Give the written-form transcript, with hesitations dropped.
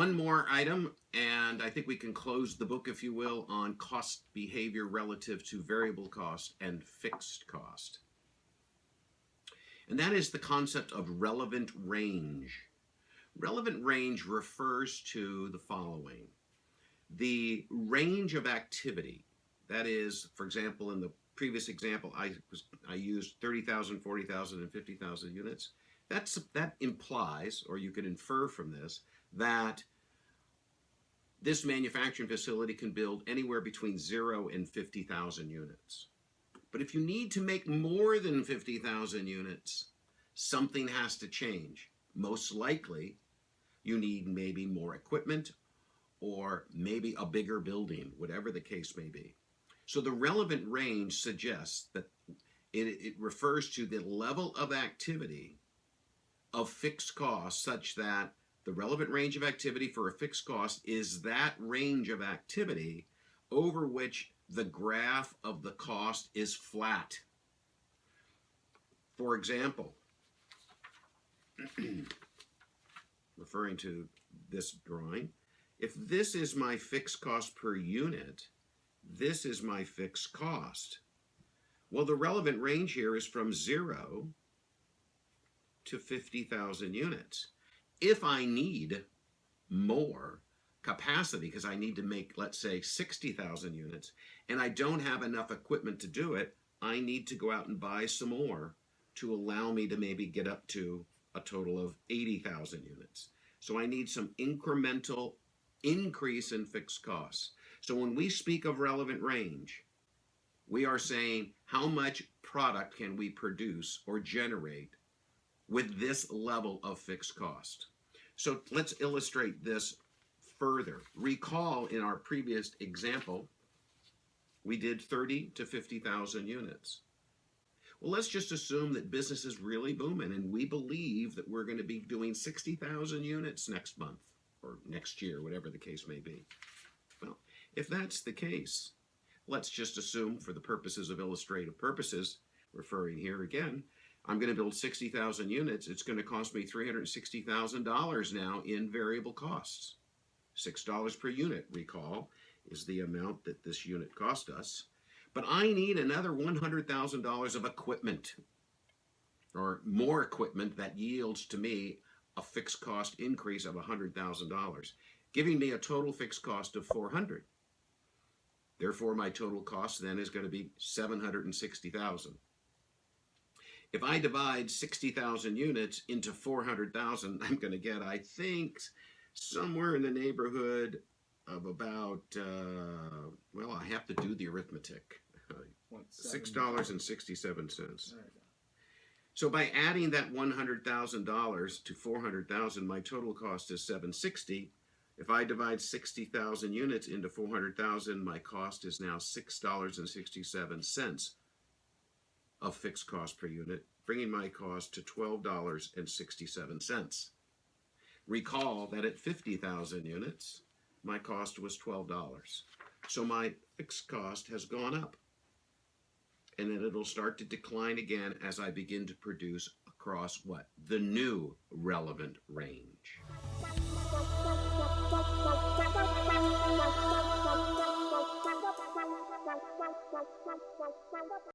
One more item, and I think we can close the book, if you will, on cost behavior relative to variable cost and fixed cost. And that is the concept of relevant range. Relevant range refers to the following. The range of activity, that is, for example, in the previous example, I used 30,000, 40,000, and 50,000 units. That implies, or you can infer from this, that this manufacturing facility can build anywhere between 0 and 50,000 units. But if you need to make more than 50,000 units, something has to change. Most likely, you need maybe more equipment or maybe a bigger building, whatever the case may be. So the relevant range suggests that it refers to the level of activity of fixed costs, such that the relevant range of activity for a fixed cost is that range of activity over which the graph of the cost is flat. For example, referring to this drawing, if this is my fixed cost per unit, this is my fixed cost. Well, the relevant range here is from 0 to 50,000 units. If I need more capacity, because I need to make, let's say, 60,000 units, and I don't have enough equipment to do it, I need to go out and buy some more to allow me to maybe get up to a total of 80,000 units. So I need some incremental increase in fixed costs. So when we speak of relevant range, we are saying how much product can we produce or generate with this level of fixed cost. So let's illustrate this further. Recall in our previous example, we did 30 to 50,000 units. Well, let's just assume that business is really booming and we believe that we're going to be doing 60,000 units next month or next year, whatever the case may be. Well, if that's the case, let's just assume, for the purposes of illustrative purposes, referring here again, I'm going to build 60,000 units. It's going to cost me $360,000 now in variable costs. $6 per unit, recall, is the amount that this unit cost us. But I need another $100,000 of equipment, or more equipment, that yields to me a fixed cost increase of $100,000, giving me a total fixed cost of $400,000. Therefore, my total cost then is going to be $760,000. If I divide 60,000 units into 400,000, I'm going to get, I think, somewhere in the neighborhood of about, well, I have to do the arithmetic, $6.67. So by adding that $100,000 to 400,000, my total cost is $760,000. If I divide 60,000 units into 400,000, my cost is now $6.67 of fixed cost per unit, bringing my cost to $12.67. Recall that at 50,000 units, my cost was $12. So my fixed cost has gone up. And then it'll start to decline again as I begin to produce across what? The new relevant range.